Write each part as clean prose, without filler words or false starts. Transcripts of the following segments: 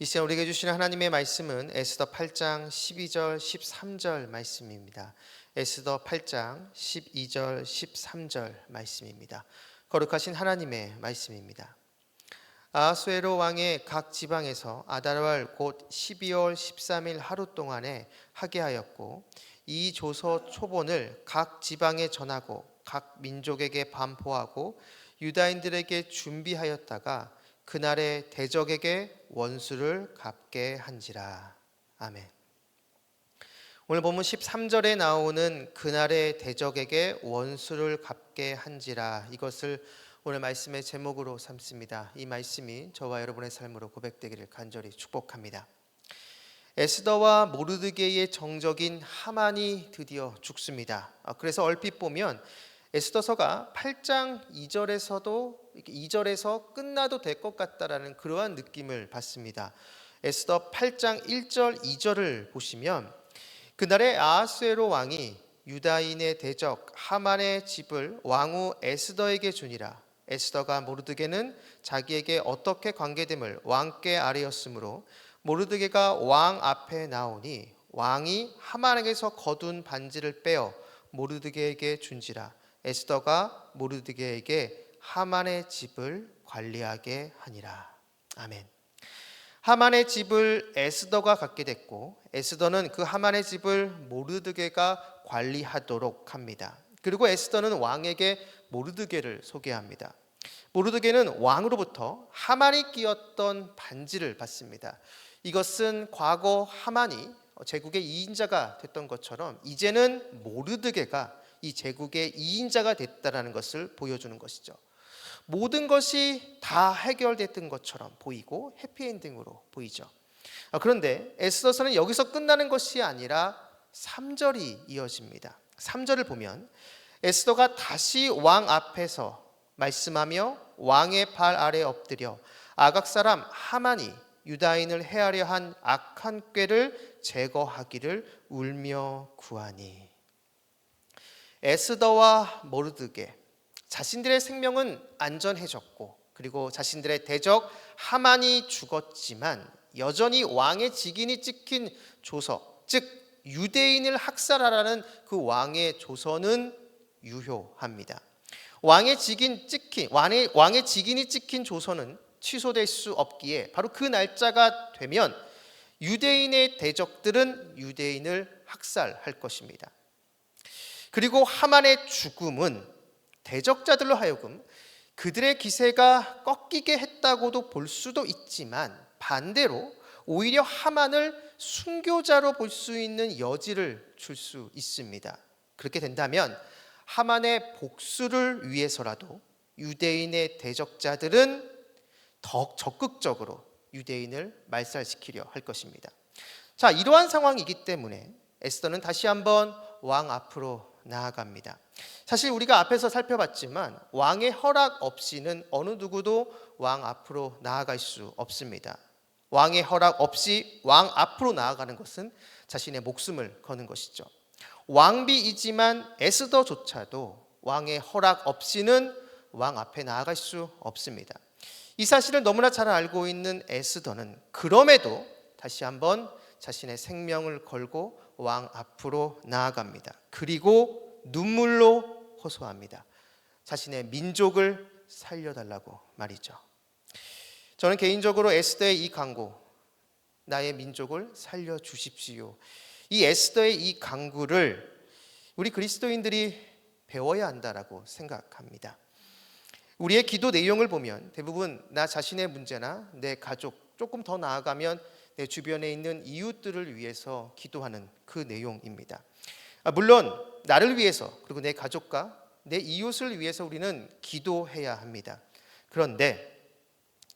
이 시간 우리에게 주시는 하나님의 말씀은 에스더 8장 12절 13절 말씀입니다. 에스더 8장 12절 13절 말씀입니다. 거룩하신 하나님의 말씀입니다. 아하수에로 왕의 각 지방에서 아달월 곧 12월 13일 하루 동안에 하게 하였고, 이 조서 초본을 각 지방에 전하고 각 민족에게 반포하고 유다인들에게 준비하였다가 그날에 대적에게 원수를 갚게 한지라. 아멘. 오늘 본문 13절에 나오는 그날의 대적에게 원수를 갚게 한지라, 이것을 오늘 말씀의 제목으로 삼습니다. 이 말씀이 저와 여러분의 삶으로 고백되기를 간절히 축복합니다. 에스더와 모르드게의 정적인 하만이 드디어 죽습니다. 그래서 얼핏 보면 에스더서가 8장 2절에서 끝나도 될 것 같다라는 그러한 느낌을 받습니다. 에스더 8장 1절 2절을 보시면, 그날에 아하수에로 왕이 유다인의 대적 하만의 집을 왕후 에스더에게 주니라. 에스더가 모르드게는 자기에게 어떻게 관계됨을 왕께 아뢰었으므로 모르드게가 왕 앞에 나오니 왕이 하만에게서 거둔 반지를 빼어 모르드게에게 준지라. 에스더가 모르드게에게 하만의 집을 관리하게 하니라. 아멘. 하만의 집을 에스더가 갖게 됐고, 에스더는 그 하만의 집을 모르드게가 관리하도록 합니다. 그리고 에스더는 왕에게 모르드게를 소개합니다. 모르드게는 왕으로부터 하만이 끼었던 반지를 받습니다. 이것은 과거 하만이 제국의 2인자가 됐던 것처럼 이제는 모르드게가 이 제국의 2인자가 됐다는 것을 보여주는 것이죠. 모든 것이 다 해결됐던 것처럼 보이고 해피엔딩으로 보이죠. 그런데 에스더서는 여기서 끝나는 것이 아니라 3절이 이어집니다. 3절을 보면 에스더가 다시 왕 앞에서 말씀하며 왕의 발 아래 엎드려 아각 사람 하만이 유다인을 해하려 한 악한 꾀를 제거하기를 울며 구하니. 에스더와 모르드게, 자신들의 생명은 안전해졌고 그리고 자신들의 대적 하만이 죽었지만 여전히 왕의 직인이 찍힌 조서, 즉 유대인을 학살하라는 그 왕의 조서는 유효합니다. 왕의 직인이 찍힌 조서는 취소될 수 없기에 바로 그 날짜가 되면 유대인의 대적들은 유대인을 학살할 것입니다. 그리고 하만의 죽음은 대적자들로 하여금 그들의 기세가 꺾이게 했다고도 볼 수도 있지만, 반대로 오히려 하만을 순교자로 볼 수 있는 여지를 줄 수 있습니다. 그렇게 된다면 하만의 복수를 위해서라도 유대인의 대적자들은 더 적극적으로 유대인을 말살시키려 할 것입니다. 자, 이러한 상황이기 때문에 에스더는 다시 한번 왕 앞으로 나아갑니다. 사실 우리가 앞에서 살펴봤지만 왕의 허락 없이는 어느 누구도 왕 앞으로 나아갈 수 없습니다. 왕의 허락 없이 왕 앞으로 나아가는 것은 자신의 목숨을 거는 것이죠. 왕비이지만 에스더조차도 왕의 허락 없이는 왕 앞에 나아갈 수 없습니다. 이 사실을 너무나 잘 알고 있는 에스더는 그럼에도 다시 한번 자신의 생명을 걸고 왕 앞으로 나아갑니다. 그리고 눈물로 호소합니다. 자신의 민족을 살려달라고 말이죠. 저는 개인적으로 에스더의 이 간구, 나의 민족을 살려주십시오, 이 에스더의 이 간구를 우리 그리스도인들이 배워야 한다라고 생각합니다. 우리의 기도 내용을 보면 대부분 나 자신의 문제나 내 가족, 조금 더 나아가면 내 주변에 있는 이웃들을 위해서 기도하는 그 내용입니다. 물론 나를 위해서 그리고 내 가족과 내 이웃을 위해서 우리는 기도해야 합니다. 그런데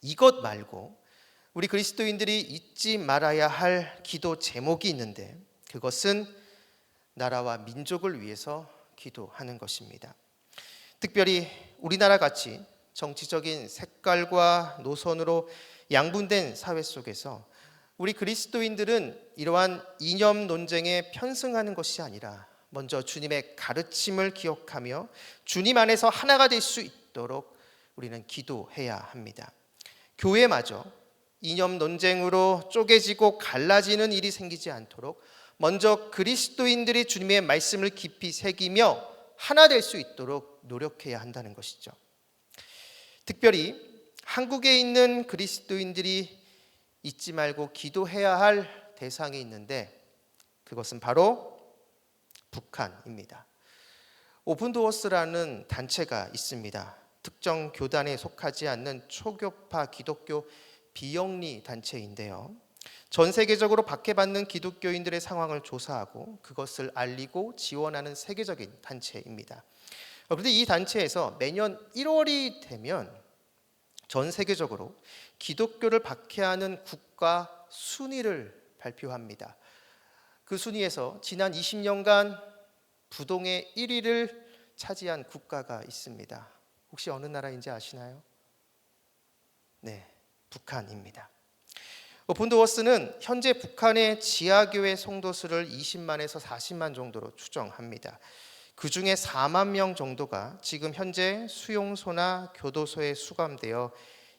이것 말고 우리 그리스도인들이 잊지 말아야 할 기도 제목이 있는데, 그것은 나라와 민족을 위해서 기도하는 것입니다. 특별히 우리나라 같이 정치적인 색깔과 노선으로 양분된 사회 속에서 우리 그리스도인들은 이러한 이념 논쟁에 편승하는 것이 아니라 먼저 주님의 가르침을 기억하며 주님 안에서 하나가 될 수 있도록 우리는 기도해야 합니다. 교회마저 이념 논쟁으로 쪼개지고 갈라지는 일이 생기지 않도록 먼저 그리스도인들이 주님의 말씀을 깊이 새기며 하나 될 수 있도록 노력해야 한다는 것이죠. 특별히 한국에 있는 그리스도인들이 잊지 말고 기도해야 할 대상이 있는데 그것은 바로 북한입니다. 오픈도어스라는 단체가 있습니다. 특정 교단에 속하지 않는 초교파 기독교 비영리 단체인데요. 전 세계적으로 박해받는 기독교인들의 상황을 조사하고 그것을 알리고 지원하는 세계적인 단체입니다. 그런데 이 단체에서 매년 1월이 되면 전 세계적으로 기독교를 박해하는 국가 순위를 발표합니다. 그 순위에서 지난 20년간 부동의 1위를 차지한 국가가 있습니다. 혹시 어느 나라인지 아시나요? 네, 북한입니다. 오픈도어스는 현재 북한의 지하교회 성도수를 20만에서 40만 정도로 추정합니다. 그 중에 4만 명 정도가 지금 현재 수용소나 교도소에 수감되어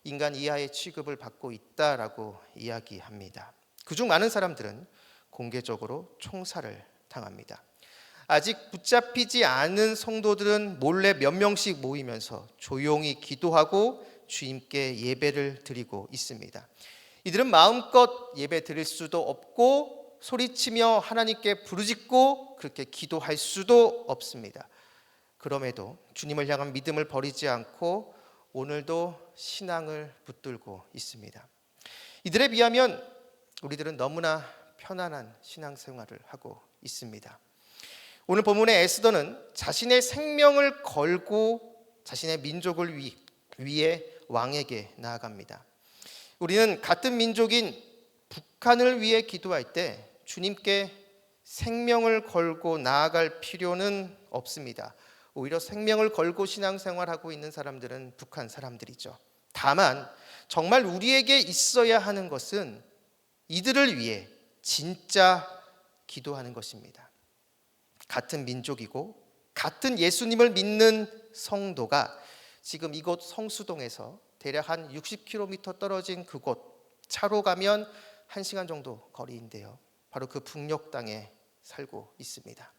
인간 이하의 취급을 받고 있다라고 이야기합니다. 그중 많은 사람들은 공개적으로 총살을 당합니다. 아직 붙잡히지 않은 성도들은 몰래 몇 명씩 모이면서 조용히 기도하고 주님께 예배를 드리고 있습니다. 이들은 마음껏 예배 드릴 수도 없고 소리치며 하나님께 부르짖고 그렇게 기도할 수도 없습니다. 그럼에도 주님을 향한 믿음을 버리지 않고 오늘도 신앙을 붙들고 있습니다. 이들에 비하면 우리들은 너무나 편안한 신앙생활을 하고 있습니다. 오늘 본문의 에스더는 자신의 생명을 걸고 자신의 민족을 위해 왕에게 나아갑니다. 우리는 같은 민족인 북한을 위해 기도할 때 주님께 생명을 걸고 나아갈 필요는 없습니다. 오히려 생명을 걸고 신앙생활하고 있는 사람들은 북한 사람들이죠. 다만 정말 우리에게 있어야 하는 것은 이들을 위해 진짜 기도하는 것입니다. 같은 민족이고 같은 예수님을 믿는 성도가 지금 이곳 성수동에서 대략 한 60km 떨어진 그곳 차로 가면 1시간 정도 거리인데요. 바로 그 북녘 땅에 살고 있습니다.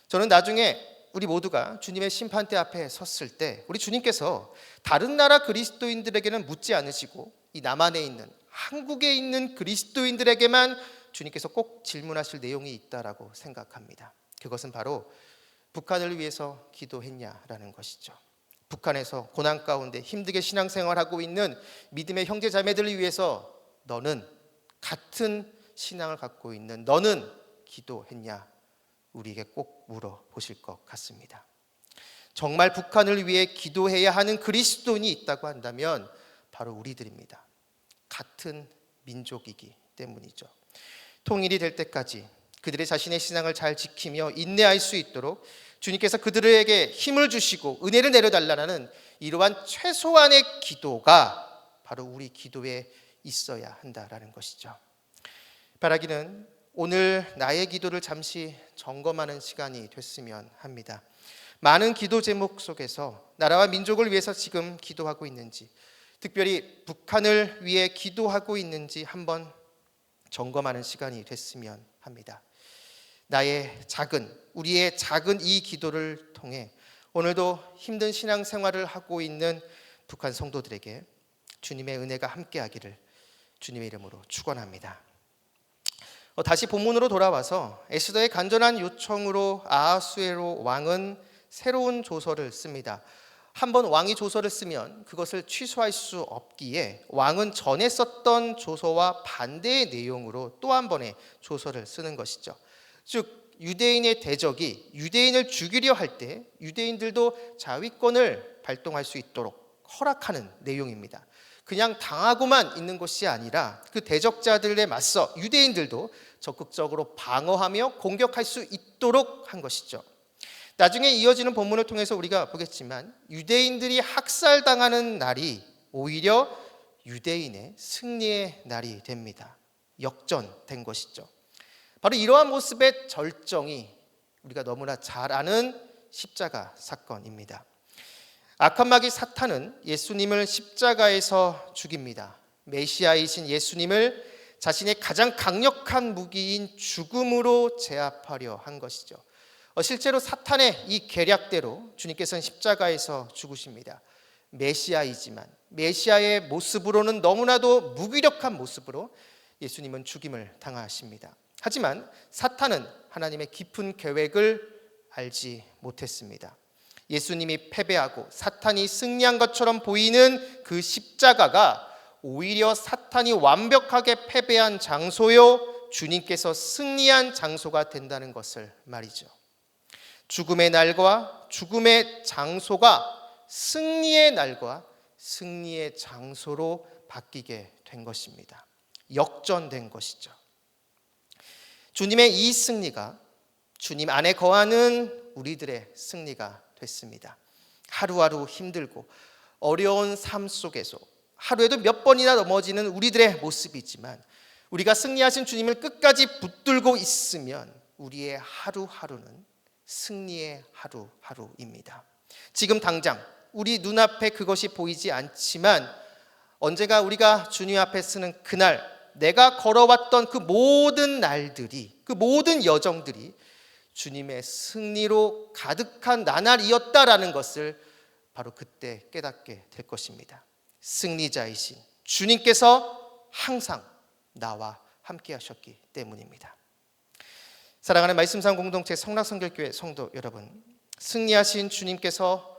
저는 나중에 우리 모두가 주님의 심판대 앞에 섰을 때 우리 주님께서 다른 나라 그리스도인들에게는 묻지 않으시고 이 남한에 있는 한국에 있는 그리스도인들에게만 주님께서 꼭 질문하실 내용이 있다라고 생각합니다. 그것은 바로 북한을 위해서 기도했냐라는 것이죠. 북한에서 고난 가운데 힘들게 신앙생활하고 있는 믿음의 형제 자매들을 위해서 너는 같은 신앙을 갖고 있는 너는 기도했냐? 우리에게 꼭 물어보실 것 같습니다. 정말 북한을 위해 기도해야 하는 그리스도인이 있다고 한다면 바로 우리들입니다. 같은 민족이기 때문이죠. 통일이 될 때까지 그들의 자신의 신앙을 잘 지키며 인내할 수 있도록 주님께서 그들에게 힘을 주시고 은혜를 내려달라는 이러한 최소한의 기도가 바로 우리 기도에 있어야 한다라는 것이죠. 바라기는 오늘 나의 기도를 잠시 점검하는 시간이 됐으면 합니다. 많은 기도 제목 속에서 나라와 민족을 위해서 지금 기도하고 있는지, 특별히 북한을 위해 기도하고 있는지 한번 점검하는 시간이 됐으면 합니다. 우리의 작은 이 기도를 통해 오늘도 힘든 신앙생활을 하고 있는 북한 성도들에게 주님의 은혜가 함께하기를 주님의 이름으로 축원합니다. 다시 본문으로 돌아와서 에스더의 간절한 요청으로 아하수에로 왕은 새로운 조서를 씁니다. 한번 왕이 조서를 쓰면 그것을 취소할 수 없기에 왕은 전에 썼던 조서와 반대의 내용으로 또 한 번의 조서를 쓰는 것이죠. 즉 유대인의 대적이 유대인을 죽이려 할 때 유대인들도 자위권을 발동할 수 있도록 허락하는 내용입니다. 그냥 당하고만 있는 것이 아니라 그 대적자들에 맞서 유대인들도 적극적으로 방어하며 공격할 수 있도록 한 것이죠. 나중에 이어지는 본문을 통해서 우리가 보겠지만 유대인들이 학살당하는 날이 오히려 유대인의 승리의 날이 됩니다. 역전된 것이죠. 바로 이러한 모습의 절정이 우리가 너무나 잘 아는 십자가 사건입니다. 악한 마귀 사탄은 예수님을 십자가에서 죽입니다. 메시아이신 예수님을 자신의 가장 강력한 무기인 죽음으로 제압하려 한 것이죠. 실제로 사탄의 이 계략대로 주님께서는 십자가에서 죽으십니다. 메시아이지만 메시아의 모습으로는 너무나도 무기력한 모습으로 예수님은 죽임을 당하십니다. 하지만 사탄은 하나님의 깊은 계획을 알지 못했습니다. 예수님이 패배하고 사탄이 승리한 것처럼 보이는 그 십자가가 오히려 사탄이 완벽하게 패배한 장소요, 주님께서 승리한 장소가 된다는 것을 말이죠. 죽음의 날과 죽음의 장소가 승리의 날과 승리의 장소로 바뀌게 된 것입니다. 역전된 것이죠. 주님의 이 승리가 주님 안에 거하는 우리들의 승리가 됐습니다. 하루하루 힘들고 어려운 삶 속에서 하루에도 몇 번이나 넘어지는 우리들의 모습이지만 우리가 승리하신 주님을 끝까지 붙들고 있으면 우리의 하루하루는 승리의 하루하루입니다. 지금 당장 우리 눈앞에 그것이 보이지 않지만 언젠가 우리가 주님 앞에 서는 그날, 내가 걸어왔던 그 모든 날들이, 그 모든 여정들이 주님의 승리로 가득한 나날이었다라는 것을 바로 그때 깨닫게 될 것입니다. 승리자이신 주님께서 항상 나와 함께 하셨기 때문입니다. 사랑하는 말씀상 공동체 성락성결교회 성도 여러분, 승리하신 주님께서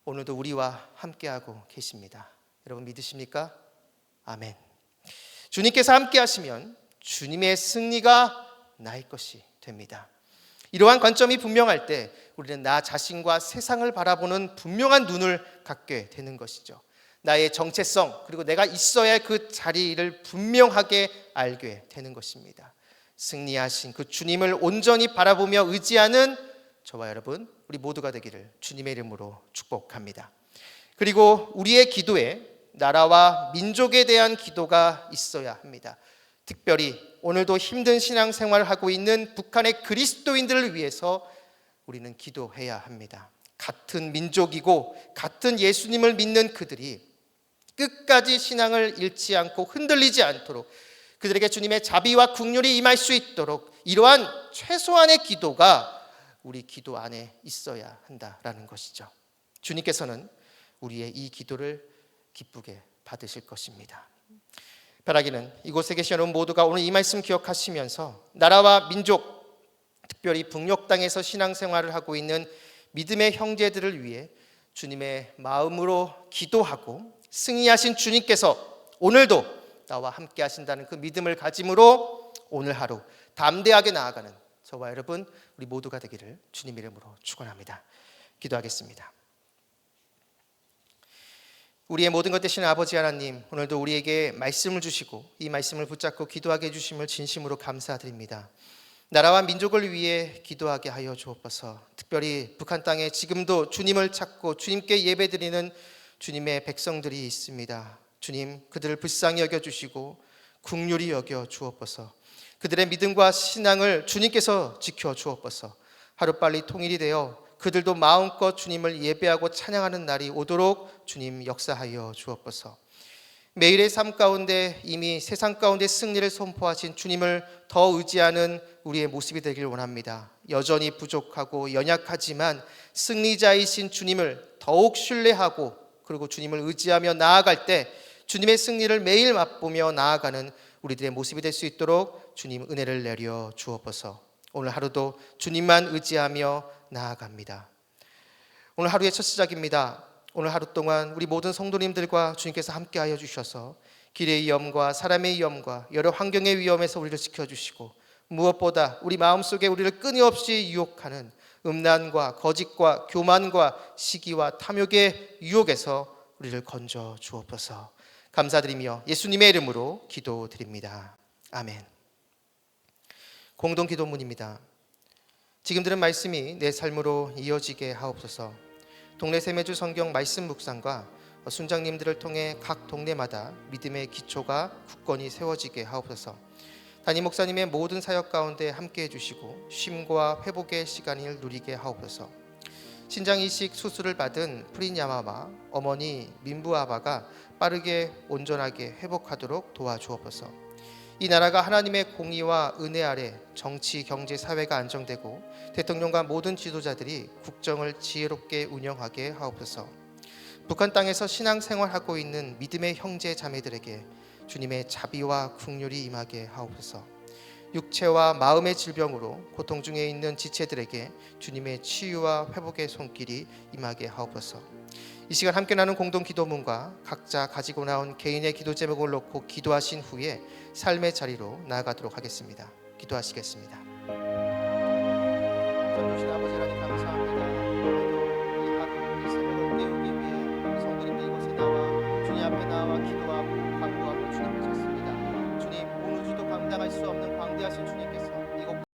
오늘도 우리와 함께하고 계십니다. 여러분 믿으십니까? 아멘. 주님께서 함께 하시면 주님의 승리가 나의 것이 됩니다. 이러한 관점이 분명할 때 우리는 나 자신과 세상을 바라보는 분명한 눈을 갖게 되는 것이죠. 나의 정체성 그리고 내가 있어야 할 그 자리를 분명하게 알게 되는 것입니다. 승리하신 그 주님을 온전히 바라보며 의지하는 저와 여러분 우리 모두가 되기를 주님의 이름으로 축복합니다. 그리고 우리의 기도에 나라와 민족에 대한 기도가 있어야 합니다. 특별히 오늘도 힘든 신앙생활을 하고 있는 북한의 그리스도인들을 위해서 우리는 기도해야 합니다. 같은 민족이고 같은 예수님을 믿는 그들이 끝까지 신앙을 잃지 않고 흔들리지 않도록 그들에게 주님의 자비와 긍휼이 임할 수 있도록 이러한 최소한의 기도가 우리 기도 안에 있어야 한다라는 것이죠. 주님께서는 우리의 이 기도를 기쁘게 받으실 것입니다. 바라기는 이곳에 계신 여러분 모두가 오늘 이 말씀 기억하시면서 나라와 민족, 특별히 북녘 땅에서 신앙생활을 하고 있는 믿음의 형제들을 위해 주님의 마음으로 기도하고 승리하신 주님께서 오늘도 나와 함께 하신다는 그 믿음을 가짐으로 오늘 하루 담대하게 나아가는 저와 여러분 우리 모두가 되기를 주님 이름으로 축원합니다. 기도하겠습니다. 우리의 모든 것 되시는 아버지 하나님, 오늘도 우리에게 말씀을 주시고 이 말씀을 붙잡고 기도하게 해주심을 진심으로 감사드립니다. 나라와 민족을 위해 기도하게 하여 주옵소서. 특별히 북한 땅에 지금도 주님을 찾고 주님께 예배드리는 주님의 백성들이 있습니다. 주님, 그들을 불쌍히 여겨주시고 긍휼히 여겨 주옵소서. 그들의 믿음과 신앙을 주님께서 지켜 주옵소서. 하루빨리 통일이 되어 그들도 마음껏 주님을 예배하고 찬양하는 날이 오도록 주님 역사하여 주옵소서. 매일의 삶 가운데 이미 세상 가운데 승리를 선포하신 주님을 더 의지하는 우리의 모습이 되길 원합니다. 여전히 부족하고 연약하지만 승리자이신 주님을 더욱 신뢰하고 그리고 주님을 의지하며 나아갈 때 주님의 승리를 매일 맛보며 나아가는 우리들의 모습이 될 수 있도록 주님 은혜를 내려 주옵소서. 오늘 하루도 주님만 의지하며 나아갑니다. 오늘 하루의 첫 시작입니다. 오늘 하루 동안 우리 모든 성도님들과 주님께서 함께하여 주셔서 길의 위험과 사람의 위험과 여러 환경의 위험에서 우리를 지켜주시고 무엇보다 우리 마음속에 우리를 끊임없이 유혹하는 음란과 거짓과 교만과 시기와 탐욕의 유혹에서 우리를 건져 주옵소서. 감사드리며 예수님의 이름으로 기도드립니다. 아멘. 공동 기도문입니다. 지금 들은 말씀이 내 삶으로 이어지게 하옵소서. 동네 세매주 성경 말씀 묵상과 순장님들을 통해 각 동네마다 믿음의 기초가 굳건히 세워지게 하옵소서. 담임 목사님의 모든 사역 가운데 함께해 주시고 쉼과 회복의 시간을 누리게 하옵소서. 신장 이식 수술을 받은 프린야마와 어머니 민부아바가 빠르게 온전하게 회복하도록 도와주옵소서. 이 나라가 하나님의 공의와 은혜 아래 정치, 경제, 사회가 안정되고 대통령과 모든 지도자들이 국정을 지혜롭게 운영하게 하옵소서. 북한 땅에서 신앙생활하고 있는 믿음의 형제 자매들에게 주님의 자비와 긍휼이 임하게 하옵소서. 육체와 마음의 질병으로 고통 중에 있는 지체들에게 주님의 치유와 회복의 손길이 임하게 하옵소서. 이 시간 함께 나눈 공동 기도문과 각자 가지고 나온 개인의 기도 제목을 놓고 기도하신 후에 삶의 자리로 나아가도록 하겠습니다. 기도하시겠습니다. 전도신 아버지